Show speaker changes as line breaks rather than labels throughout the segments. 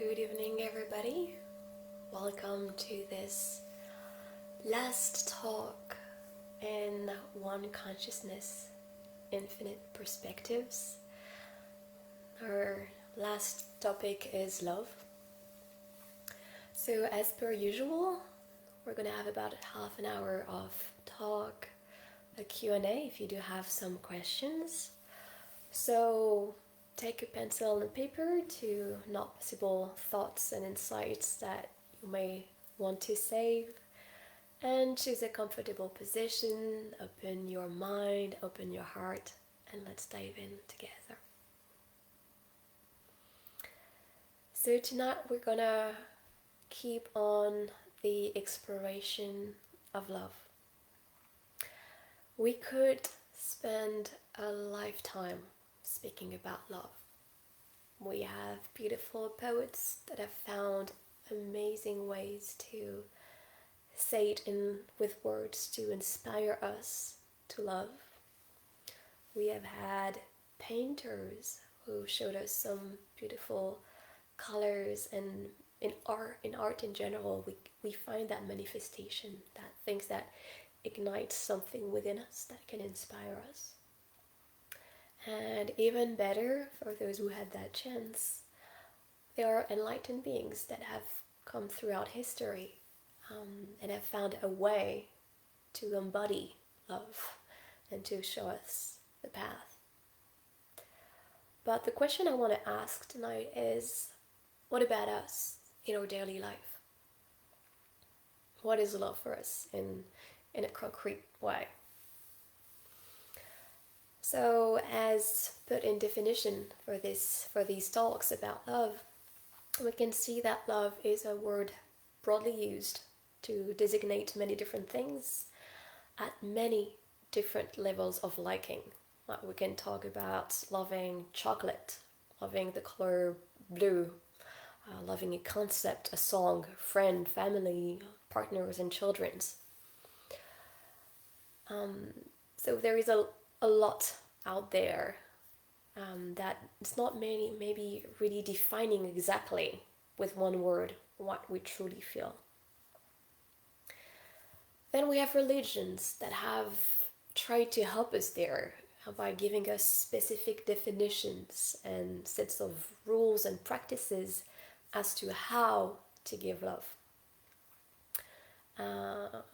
Good evening, everybody. Welcome to this last talk in One Consciousness, Infinite Perspectives. Our last topic is love. So as per usual, we're going to have about half an hour of talk, a Q&A if you do have some questions. So take a pencil and paper to note possible thoughts and insights that you may want to save, and choose a comfortable position, open your mind, open your heart, and let's dive in together. So tonight we're gonna keep on the exploration of love. We could spend a lifetime speaking about love. We have beautiful poets that have found amazing ways to say it with words to inspire us to love. We have had painters who showed us some beautiful colors, and in art in general, we find that manifestation, that things that ignite something within us that can inspire us. And even better, for those who had that chance, there are enlightened beings that have come throughout history and have found a way to embody love and to show us the path. But the question I want to ask tonight is, what about us in our daily life? What is love for us in a concrete way? So, as put in definition for these talks about love, we can see that love is a word broadly used to designate many different things at many different levels of liking. Like we can talk about loving chocolate, loving the color blue, loving a concept, a song, a friend, family, partners, and children's. So there is a lot out there that it's not maybe really defining exactly with one word what we truly feel. Then we have religions that have tried to help us there by giving us specific definitions and sets of rules and practices as to how to give love.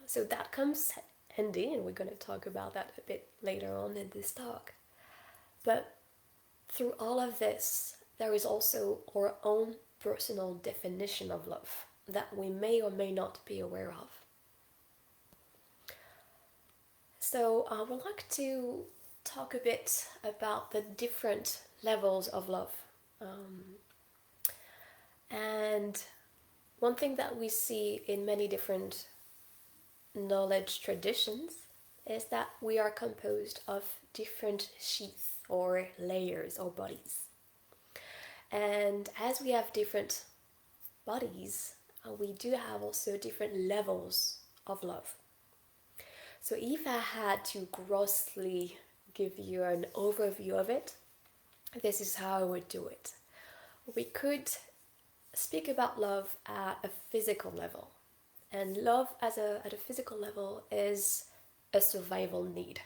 So that comes handy, and we're going to talk about that a bit later on in this talk. But through all of this, there is also our own personal definition of love that we may or may not be aware of. So I would like to talk a bit about the different levels of love. And one thing that we see in many different knowledge traditions is that we are composed of different sheaths or layers or bodies. And as we have different bodies, we do have also different levels of love. So if I had to grossly give you an overview of it, this is how I would do it. We could speak about love at a physical level. And love at a physical level is a survival need.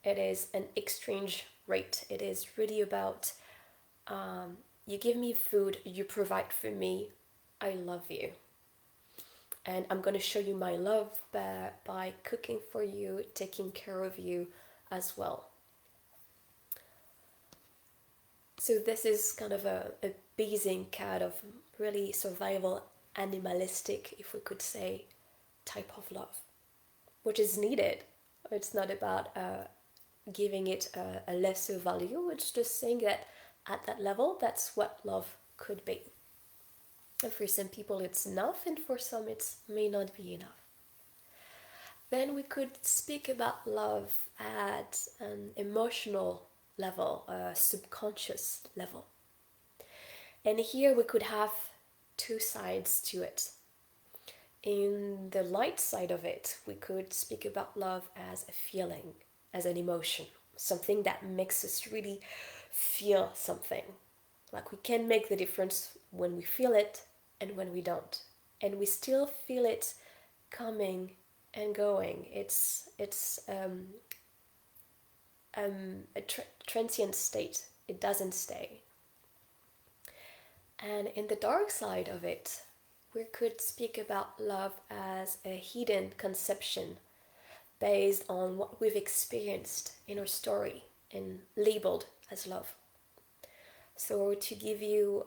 It is an exchange rate. It is really about you give me food, you provide for me, I love you. And I'm going to show you my love by cooking for you, taking care of you as well. So this is kind of a basic kind of really survival, animalistic, if we could say, type of love, which is needed. It's not about giving it a lesser value. It's just saying that at that level, that's what love could be. And for some people it's enough, and for some it may not be enough. Then we could speak about love at an emotional level, a subconscious level. And here we could have two sides to it. In the light side of it, we could speak about love as a feeling, as an emotion, something that makes us really feel something. Like we can make the difference when we feel it and when we don't. And we still feel it coming and going. It's a transient state. It doesn't stay. And in the dark side of it, we could speak about love as a hidden conception based on what we've experienced in our story and labeled as love. So to give you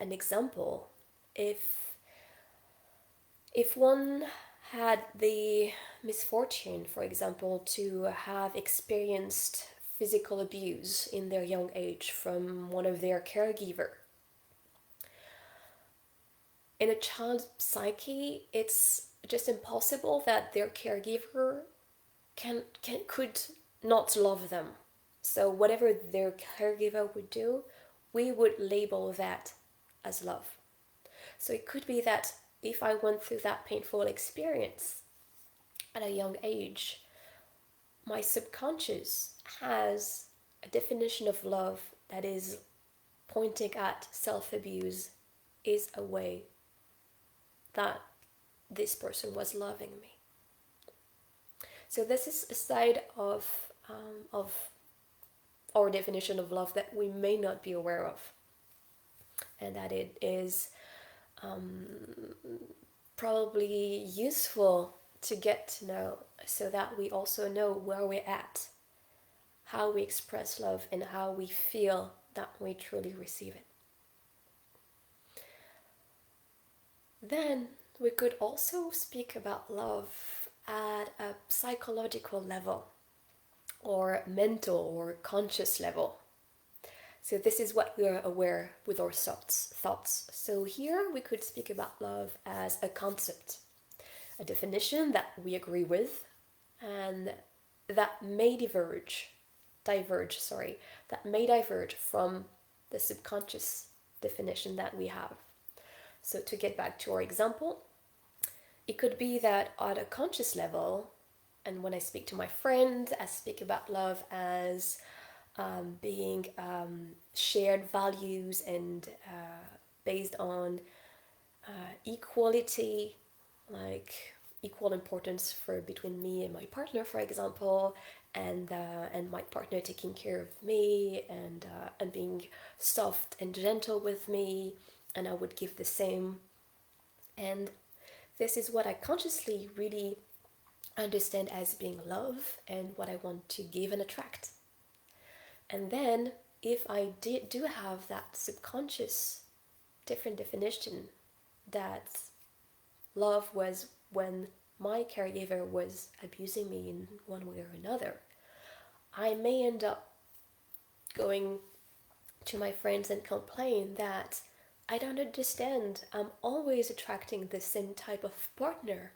an example, if one had the misfortune, for example, to have experienced physical abuse in their young age from one of their caregiver, in a child's psyche, it's just impossible that their caregiver could not love them. So whatever their caregiver would do, we would label that as love. So it could be that if I went through that painful experience at a young age, my subconscious has a definition of love that is pointing at self-abuse is a way that this person was loving me. So this is a side of our definition of love that we may not be aware of, and that it is probably useful to get to know, so that we also know where we're at, how we express love, and how we feel that we truly receive it. Then we could also speak about love at a psychological level, or mental or conscious level. So this is what we are aware with our thoughts. So here we could speak about love as a concept, a definition that we agree with, and that may diverge from the subconscious definition that we have. So to get back to our example, it could be that at a conscious level, and when I speak to my friend, I speak about love as being shared values and based on equality, like equal importance for between me and my partner, for example, and my partner taking care of me and being soft and gentle with me, and I would give the same. And this is what I consciously really understand as being love and what I want to give and attract. And then if I do have that subconscious different definition that love was when my caregiver was abusing me in one way or another, I may end up going to my friends and complain that I don't understand, I'm always attracting the same type of partner.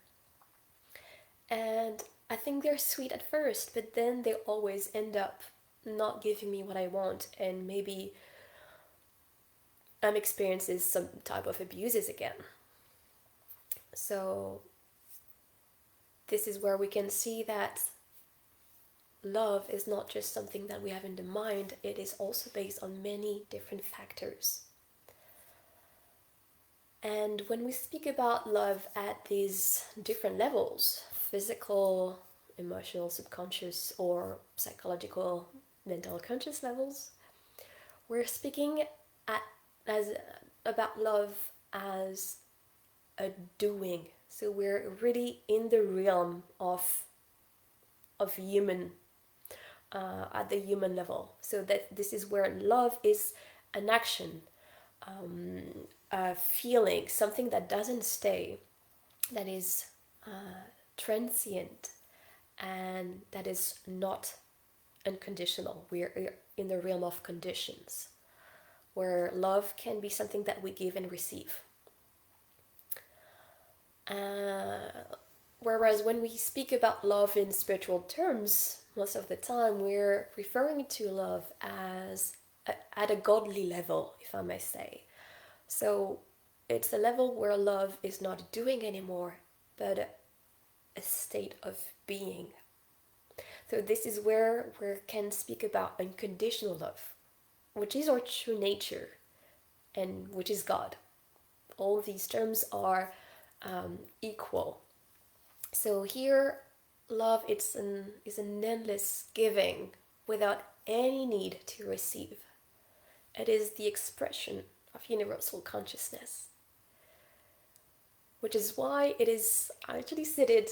And I think they're sweet at first, but then they always end up not giving me what I want, and maybe I'm experiencing some type of abuses again. So this is where we can see that love is not just something that we have in the mind, it is also based on many different factors. And when we speak about love at these different levels, physical, emotional, subconscious, or psychological, mental, conscious levels, we're speaking about love as a doing. So we're really in the realm of human, at the human level. So that this is where love is an action, a feeling, something that doesn't stay, that is transient, and that is not unconditional. We're in the realm of conditions, where love can be something that we give and receive. Whereas when we speak about love in spiritual terms, most of the time we're referring to love as at a godly level, if I may say. So it's a level where love is not doing anymore, but a state of being. So this is where we can speak about unconditional love. which is our true nature, and which is God. All these terms are equal. So here, love is an endless giving without any need to receive. It is the expression of universal consciousness, which is why it is actually seated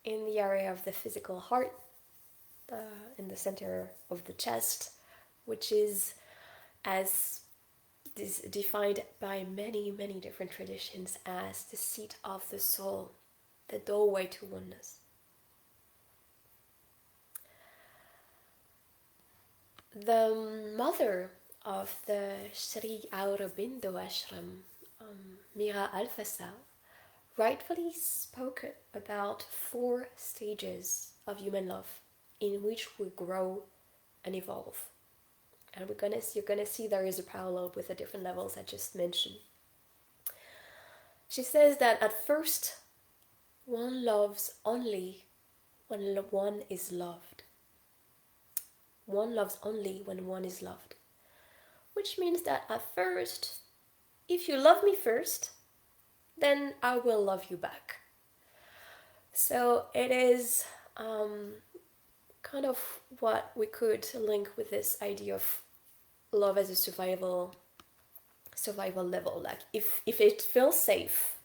in the area of the physical heart, in the center of the chest, which is, as is defined by many, many different traditions, as the seat of the soul, the doorway to oneness. The mother of the Sri Aurobindo ashram, Mira Alfasa, rightfully spoke about 4 stages of human love in which we grow and evolve. And you're gonna see there is a parallel with the different levels I just mentioned. She says that at first, one loves only when one is loved. One loves only when one is loved. Which means that at first, if you love me first, then I will love you back. So it is kind of what we could link with this idea of love as a survival level. Like if it feels safe,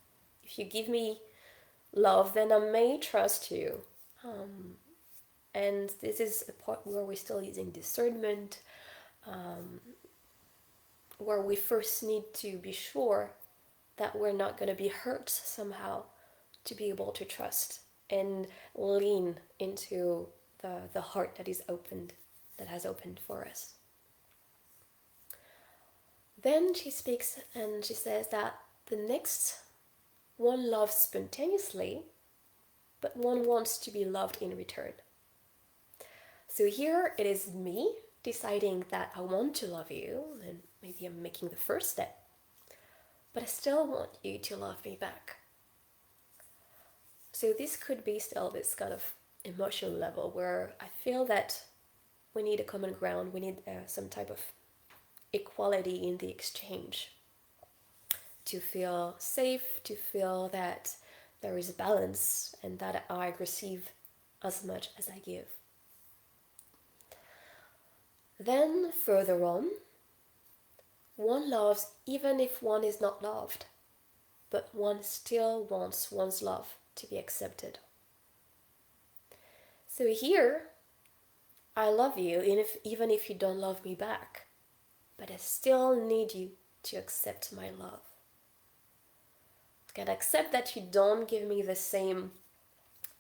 if you give me love, then I may trust you. And this is a part where we're still using discernment, where we first need to be sure that we're not going to be hurt somehow to be able to trust and lean into the heart that has opened for us. Then she speaks and she says that the next one loves spontaneously, but one wants to be loved in return. So here it is me deciding that I want to love you, and maybe I'm making the first step, but I still want you to love me back. So this could be still this kind of emotional level where I feel that we need a common ground, we need some type of equality in the exchange to feel safe, to feel that there is a balance and that I receive as much as I give. Then further on, one loves even if one is not loved, but one still wants one's love to be accepted. So here, I love you even if you don't love me back, but I still need you to accept my love. I can accept that you don't give me the same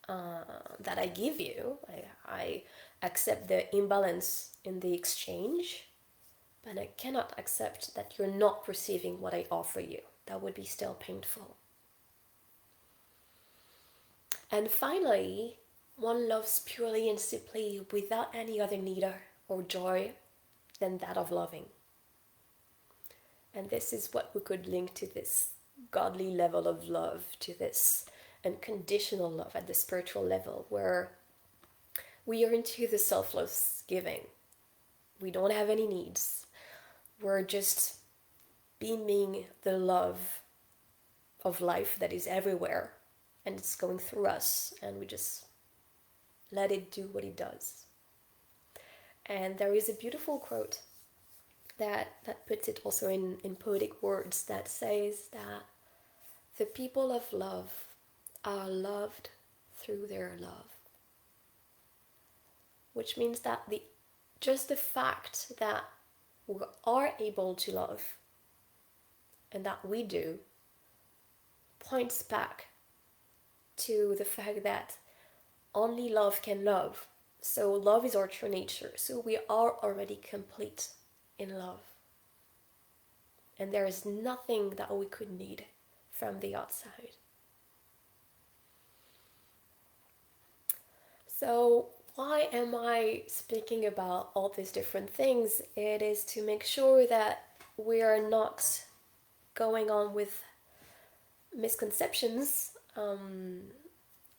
that I give you. I accept the imbalance in the exchange, but I cannot accept that you're not receiving what I offer you. That would be still painful. And finally, one loves purely and simply without any other need or joy than that of loving. And this is what we could link to this godly level of love, to this unconditional love at the spiritual level, where we are into the selfless giving. We don't have any needs. We're just beaming the love of life that is everywhere, and it's going through us, and we just let it do what it does. And there is a beautiful quote that puts it also in poetic words that says that the people of love are loved through their love. Which means that just the fact that we are able to love, and that we do, points back to the fact that only love can love. So love is our true nature. So we are already complete in love. And there is nothing that we could need from the outside. So why am I speaking about all these different things? It is to make sure that we are not going on with misconceptions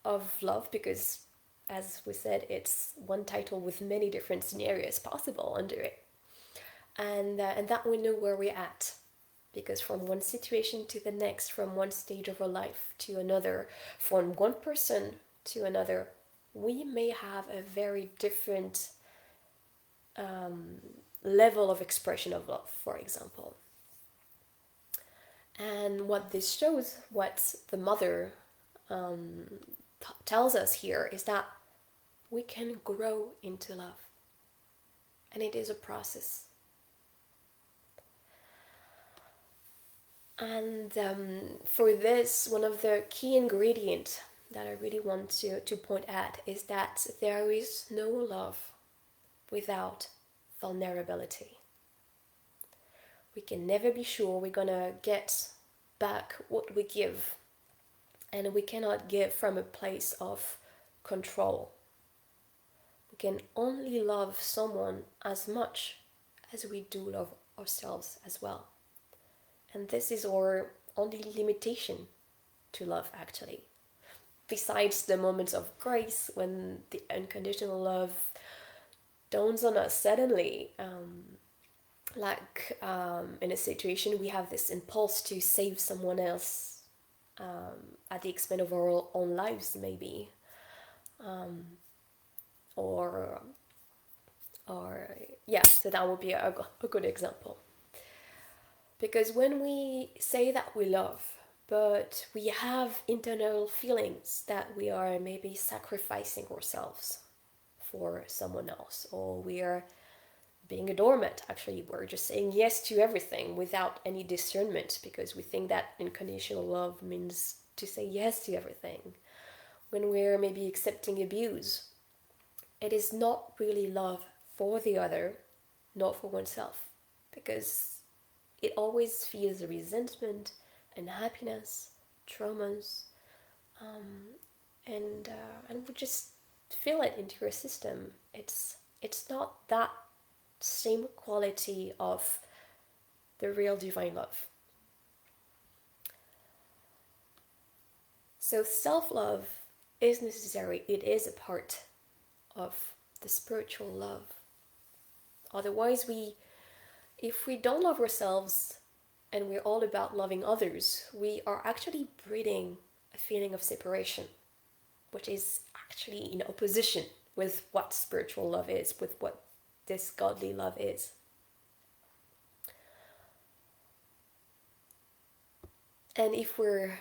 of love, because as we said, it's one title with many different scenarios possible under it. and that we know where we're at. Because from one situation to the next, from one stage of our life to another, from one person to another, we may have a very different level of expression of love, for example. And what this shows, what the mother tells us here, is that we can grow into love. And it is a process. And for this, one of the key ingredients that I really want to point at is that there is no love without vulnerability. We can never be sure we're gonna get back what we give, and we cannot give from a place of control. We can only love someone as much as we do love ourselves as well. And this is our only limitation to love, actually. Besides the moments of grace when the unconditional love dawns on us suddenly, in a situation we have this impulse to save someone else at the expense of our own lives, maybe, or yeah, so that would be a good example. Because when we say that we love, but we have internal feelings that we are maybe sacrificing ourselves for someone else, or we are being a doormat, actually, we're just saying yes to everything without any discernment, because we think that unconditional love means to say yes to everything. When we're maybe accepting abuse, it is not really love for the other, not for oneself, because it always feels resentment, unhappiness, traumas, and we just feel it into your system. It's not that same quality of the real divine love. So self-love is necessary. It is a part of the spiritual love. Otherwise, if we don't love ourselves and we're all about loving others, we are actually breeding a feeling of separation, which is actually in opposition with what spiritual love is, with what this godly love is. And if we're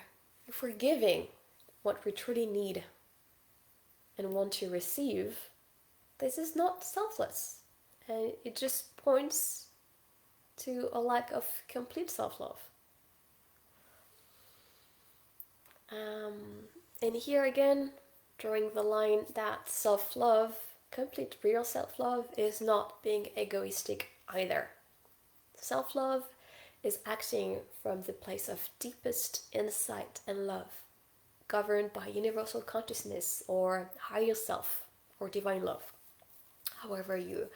giving what we truly need and want to receive, this is not selfless, and it just points to a lack of complete self-love. And here again, drawing the line that self-love, complete real self-love, is not being egoistic either. Self-love is acting from the place of deepest insight and love, governed by universal consciousness or higher self or divine love, however you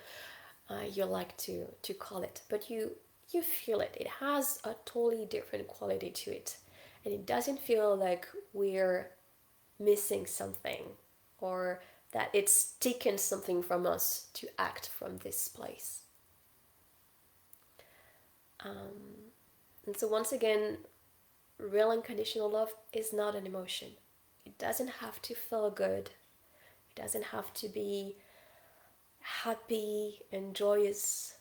like to call it. But you feel it. It has a totally different quality to it, and it doesn't feel like we're missing something or that it's taken something from us to act from this place. And so once again, real unconditional love is not an emotion. It doesn't have to feel good. It doesn't have to be happy and joyous.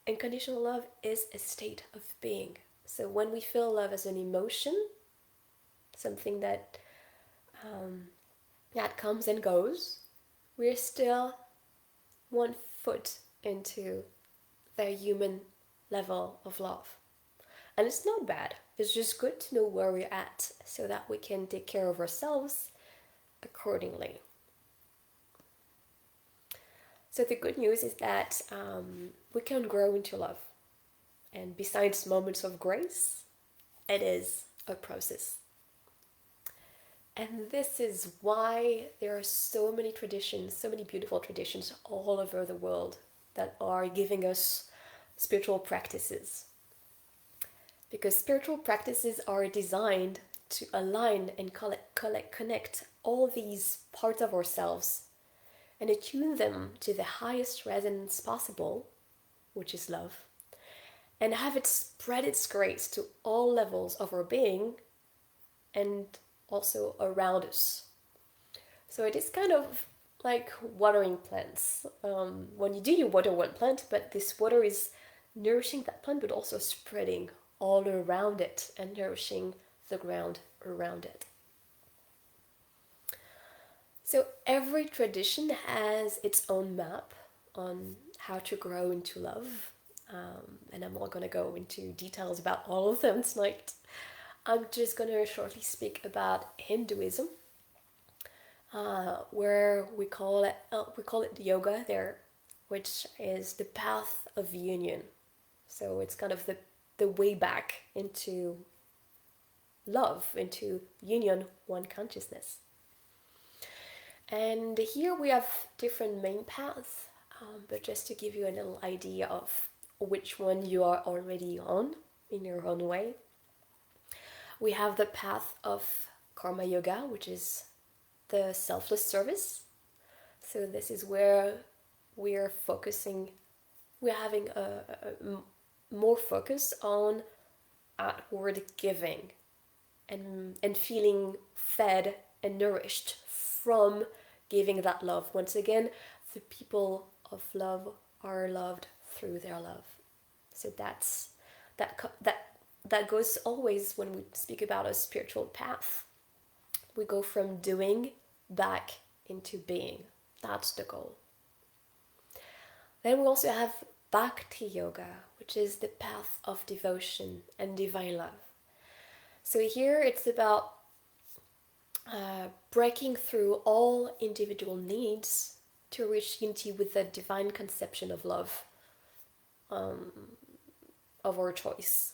Unconditional love is a state of being. So when we feel love as an emotion, something that comes and goes, we're still 1 foot into the human level of love. And it's not bad. It's just good to know where we're at so that we can take care of ourselves accordingly. So the good news is that we can grow into love. And besides moments of grace, it is a process. And this is why there are so many traditions, so many beautiful traditions all over the world that are giving us spiritual practices. Because spiritual practices are designed to align and connect all these parts of ourselves and attune them to the highest resonance possible, which is love, and have it spread its grace to all levels of our being and also around us. So it is kind of like watering plants. When you do, you water one plant, but this water is nourishing that plant, but also spreading all around it and nourishing the ground around it. So every tradition has its own map on how to grow into love. And I'm not going to go into details about all of them tonight. I'm just going to shortly speak about Hinduism, where we call it yoga there, which is the path of union. So it's kind of the way back into love, into union, one consciousness. And here we have different main paths, but just to give you a little idea of which one you are already on in your own way. We have the path of Karma Yoga, which is the selfless service. So this is where we're having a more focus on outward giving and feeling fed and nourished from giving that love. Once again, the people of love are loved through their love. So that goes always when we speak about a spiritual path. We go from doing back into being. That's the goal. Then we also have Bhakti Yoga, which is the path of devotion and divine love. So here it's about breaking through all individual needs to reach unity with the divine conception of love, of our choice.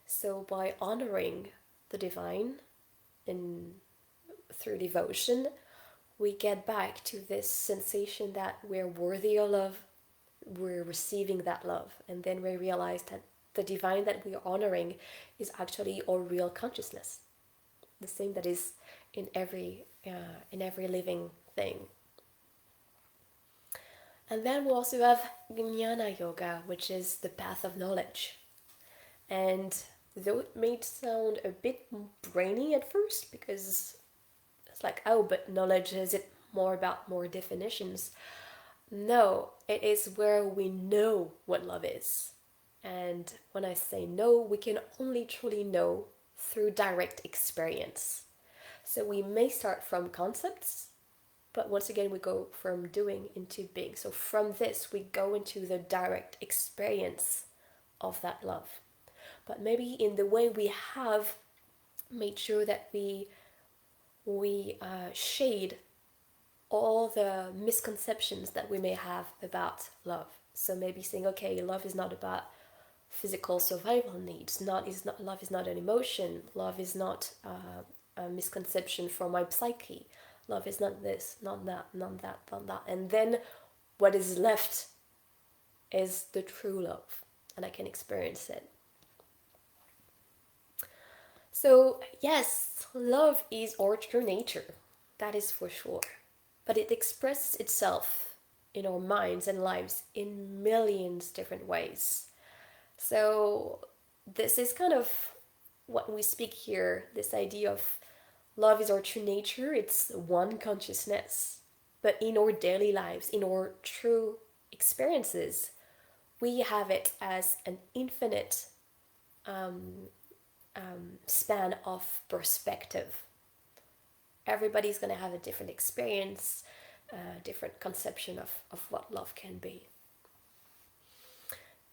So by honoring the divine and through devotion, we get back to this sensation that we're worthy of love, we're receiving that love, and then we realize that the divine that we are honoring is actually our real consciousness, the same that is in every living thing. And then we also have Jnana Yoga, which is the path of knowledge. And though it may sound a bit brainy at first, because it's like, oh, but knowledge, is it more about more definitions? No, it is where we know what love is. And when I say know, we can only truly know through direct experience. So we may start from concepts, but once again we go from doing into being. So from this we go into the direct experience of that love. But maybe in the way we have made sure that we shade all the misconceptions that we may have about love. So maybe saying, okay, love is not about physical survival needs. Love is not an emotion. Love is not a misconception for my psyche. Love is not this, not that, not that, not that. And then what is left is the true love, and I can experience it. So yes, love is our true nature, that is for sure. But it expresses itself in our minds and lives in millions different ways. So this is kind of what we speak here, this idea of love is our true nature, it's one consciousness. But in our daily lives, in our true experiences, we have it as an infinite span of perspective. Everybody's going to have a different experience, different conception of what love can be.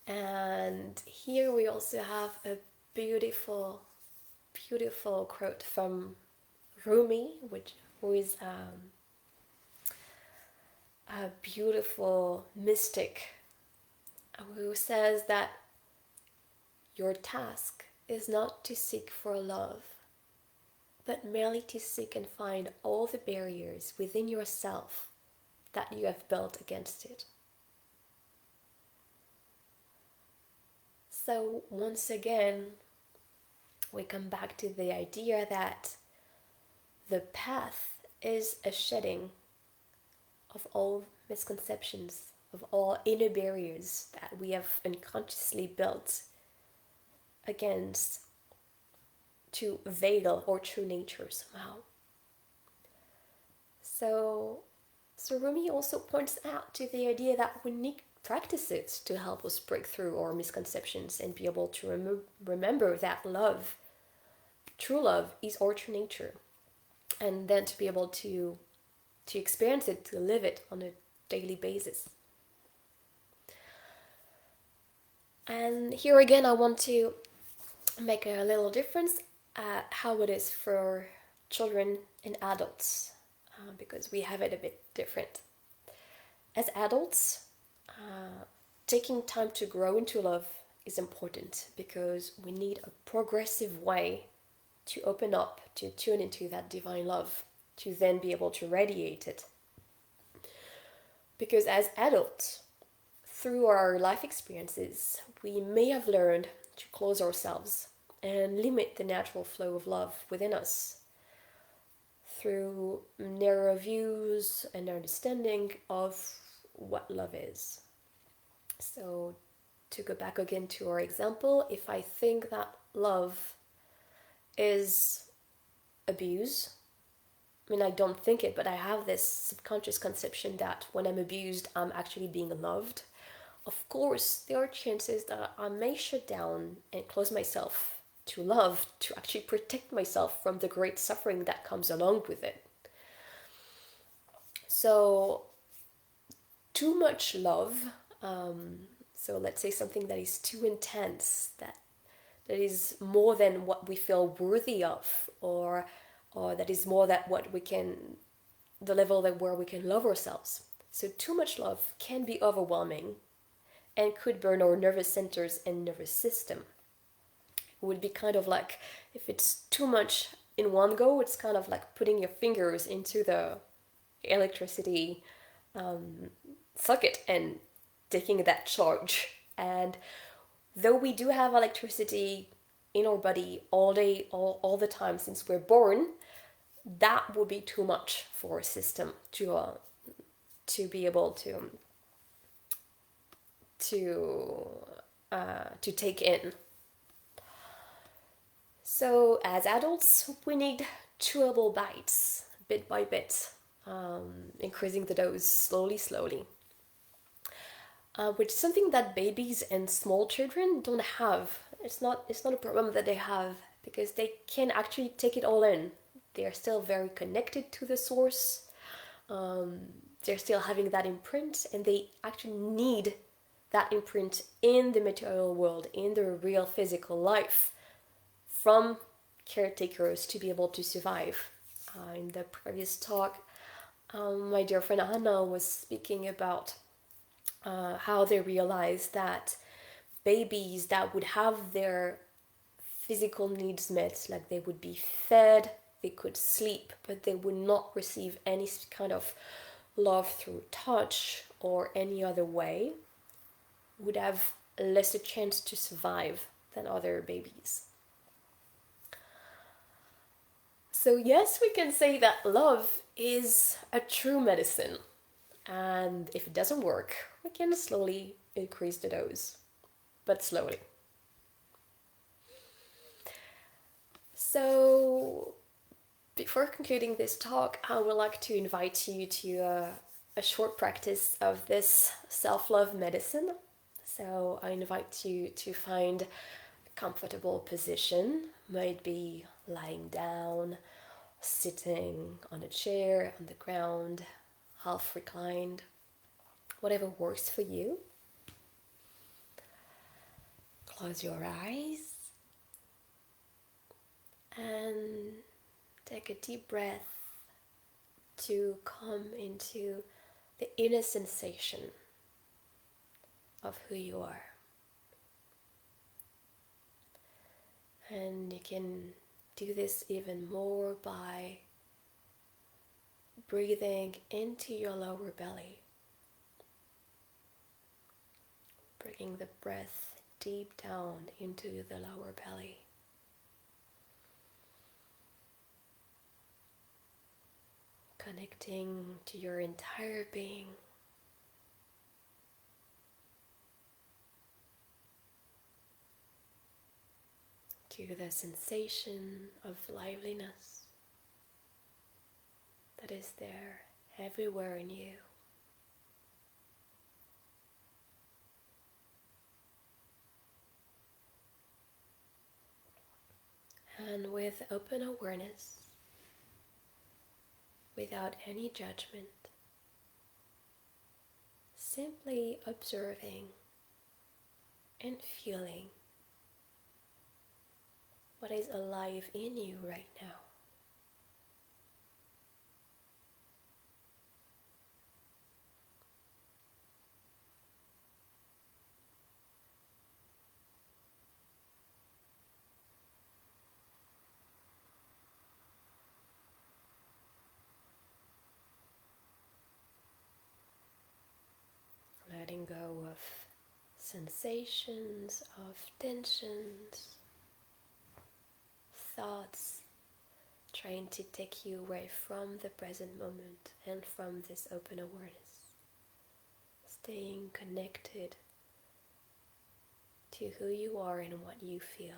And here we also have a beautiful, beautiful quote from Rumi, who is a beautiful mystic, who says that your task is not to seek for love, but merely to seek and find all the barriers within yourself that you have built against it. So once again, we come back to the idea that the path is a shedding of all misconceptions, of all inner barriers that we have unconsciously built against to veil our true nature somehow. So Rumi also points out to the idea that we need practices to help us break through our misconceptions and be able to remember that love, true love, is our true nature, and then to be able to experience it, to live it on a daily basis. And here again, I want to make a little difference at how it is for children and adults, because we have it a bit different. As adults, taking time to grow into love is important because we need a progressive way to open up, to tune into that divine love, to then be able to radiate it. Because as adults, through our life experiences, we may have learned to close ourselves and limit the natural flow of love within us through narrow views and understanding of what love is. So, to go back again to our example, if I think that love is abuse, I mean, I don't think it, but I have this subconscious conception that when I'm abused, I'm actually being loved. Of course, there are chances that I may shut down and close myself to love, to actually protect myself from the great suffering that comes along with it. So, too much love, so let's say something that is too intense, that is more than what we feel worthy of, or that is more than what we can, the level that where we can love ourselves. So too much love can be overwhelming and could burn our nervous centers and nervous system. It would be kind of like, if it's too much in one go, it's kind of like putting your fingers into the electricity socket and taking that charge. And though we do have electricity in our body all day, all the time since we're born, that would be too much for our system to be able to take in. So as adults, we need chewable bites, bit by bit, increasing the dose slowly. Which is something that babies and small children don't have. It's not a problem that they have because they can actually take it all in. They are still very connected to the source. They're still having that imprint, and they actually need that imprint in the material world, in the real physical life, from caretakers to be able to survive. In the previous talk, my dear friend Anna was speaking about how they realized that babies that would have their physical needs met, like they would be fed, they could sleep, but they would not receive any kind of love through touch or any other way, would have less a chance to survive than other babies. So yes, we can say that love is a true medicine. And if it doesn't work, we can slowly increase the dose, but slowly. So, before concluding this talk, I would like to invite you to a short practice of this self-love medicine. So, I invite you to find a comfortable position, might be lying down, sitting on a chair, on the ground, half reclined, whatever works for you. Close your eyes and take a deep breath to come into the inner sensation of who you are. And you can do this even more by breathing into your lower belly, bringing the breath deep down into the lower belly. connecting to your entire being, to the sensation of liveliness that is there everywhere in you. And with open awareness, without any judgment, simply observing and feeling what is alive in you right now. Letting go of sensations, of tensions, thoughts, trying to take you away from the present moment and from this open awareness. Staying connected to who you are and what you feel.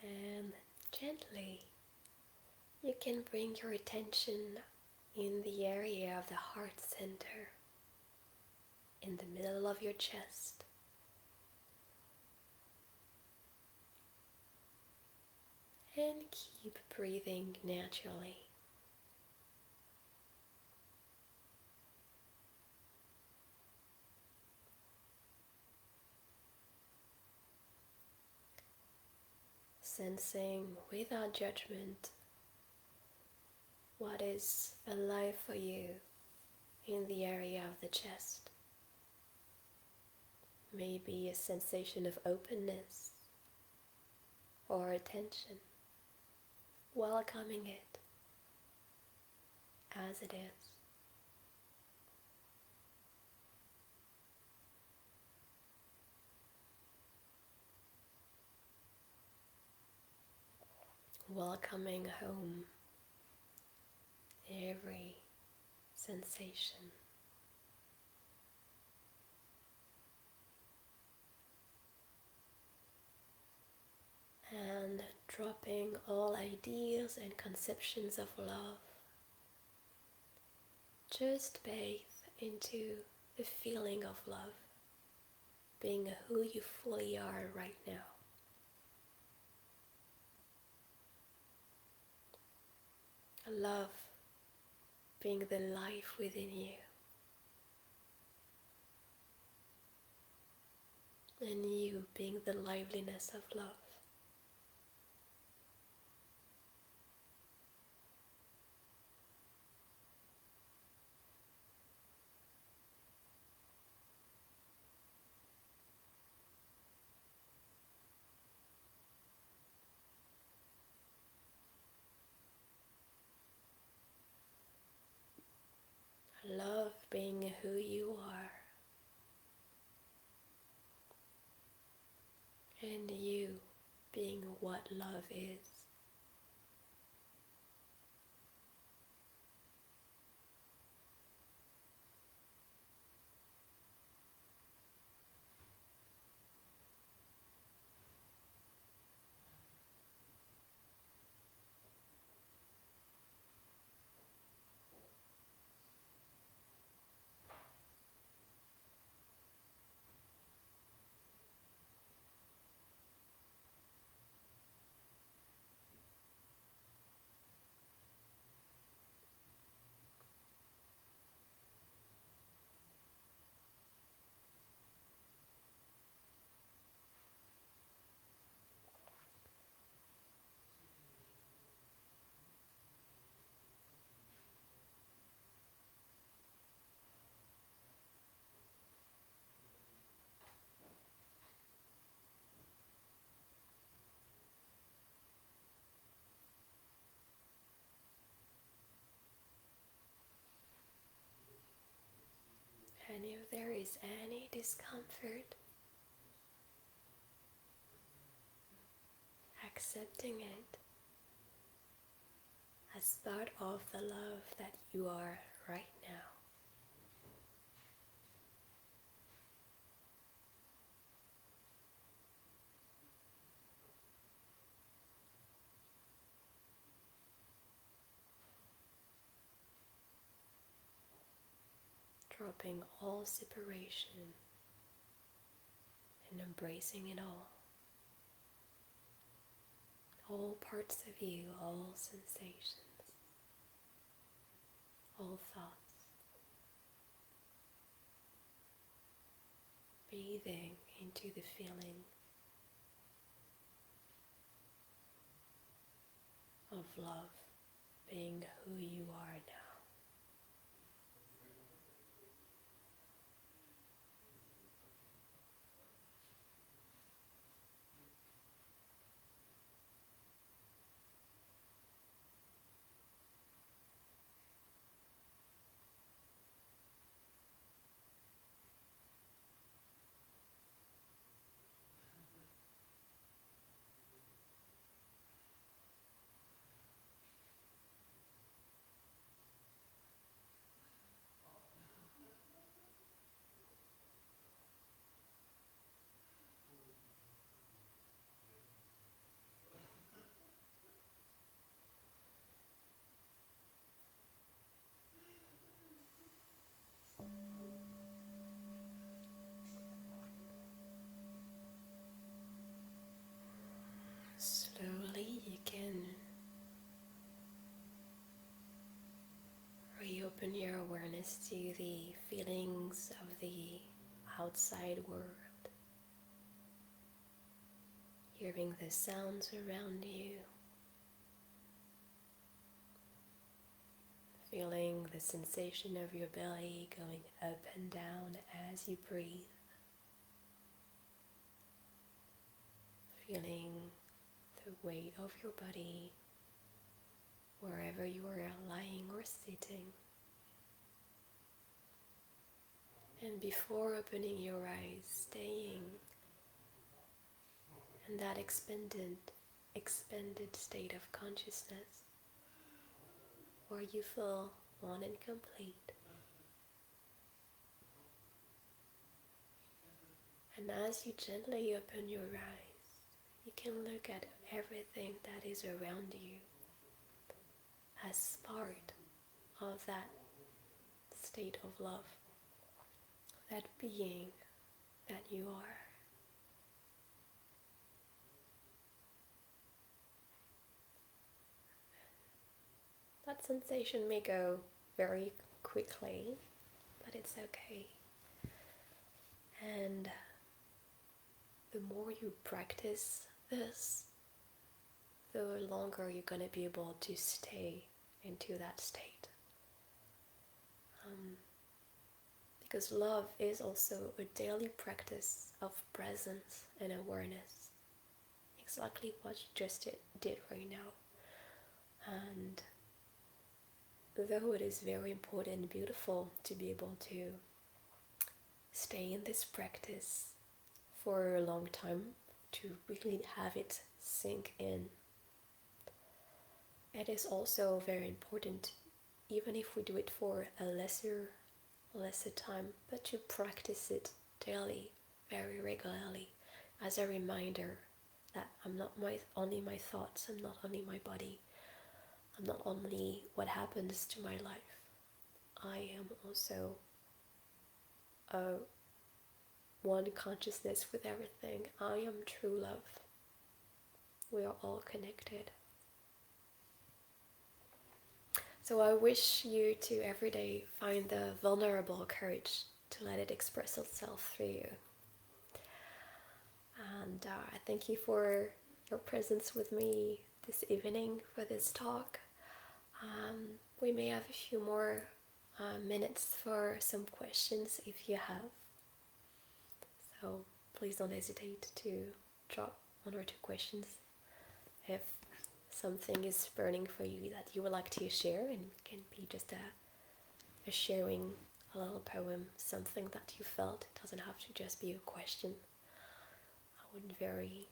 And gently, you can bring your attention in the area of the heart center, in the middle of your chest. And keep breathing naturally. Sensing without judgment what is alive for you in the area of the chest. Maybe a sensation of openness or attention, welcoming it as it is. Welcoming home every sensation. And dropping all ideas and conceptions of love. Just bathe into the feeling of love, being who you fully are right now. Love being the life within you, and you being the liveliness of love. Love being who you are, and you being what love is. And if there is any discomfort, accepting it as part of the love that you are right now. Dropping all separation and embracing it all parts of you, all sensations, all thoughts, breathing into the feeling of love being who you are now. Slowly you can reopen your awareness to the feelings of the outside world, hearing the sounds around you, feeling the sensation of your belly going up and down as you breathe, feeling the weight of your body wherever you are lying or sitting. And before opening your eyes, staying in that expanded state of consciousness where you feel one and complete. And as you gently open your eyes, you can look at everything that is around you as part of that state of love, that being that you are. That sensation may go very quickly, but it's okay. And the more you practice this, the longer you're going to be able to stay into that state. Because love is also a daily practice of presence and awareness. Exactly what you just did right now. And though it is very important and beautiful to be able to stay in this practice for a long time, to really have it sink in, it is also very important, even if we do it for a lesser time, but to practice it daily, very regularly, as a reminder that I'm not only my thoughts, I'm not only my body, I'm not only what happens to my life, I am also one consciousness with everything. I am true love. We are all connected. So I wish you to every day find the vulnerable courage to let it express itself through you. And I thank you for your presence with me this evening for this talk. We may have a few more minutes for some questions if you have. So please don't hesitate to drop one or two questions if something is burning for you that you would like to share, and it can be just a sharing a little poem, something that you felt. It doesn't have to just be a question. I would very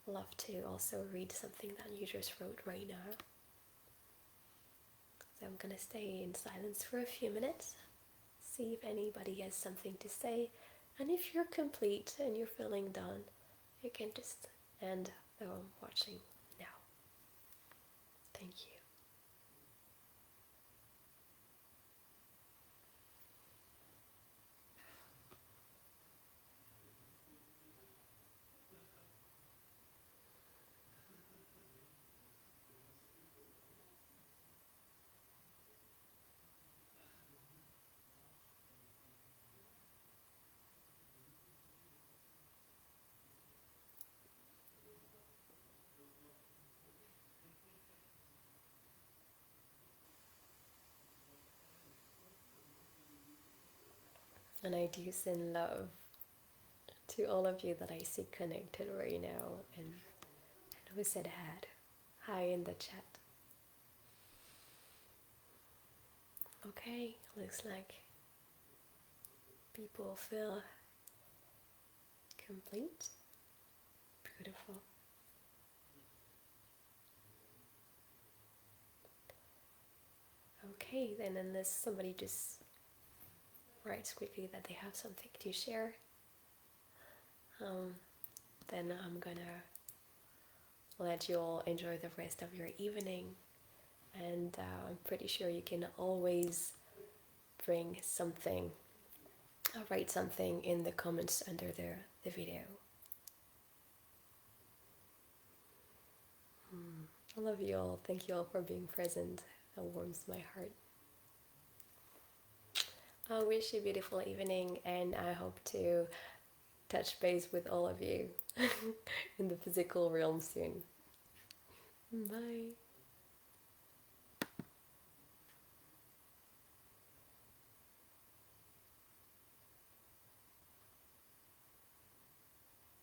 love to also read something that you just wrote right now. So I'm gonna stay in silence for a few minutes, see if anybody has something to say, and if you're complete and you're feeling done, you can just end the watching now. Thank you. And I do send love to all of you that I see connected right now, and who said hi in the chat. Okay, looks like people feel complete. Beautiful. Okay, then unless somebody just writes quickly that they have something to share, then I'm gonna let you all enjoy the rest of your evening. And I'm pretty sure you can always bring something, write something in the comments under the video. I love you all. Thank you all for being present. That warms my heart. I wish you a beautiful evening, and I hope to touch base with all of you in the physical realm soon. Bye.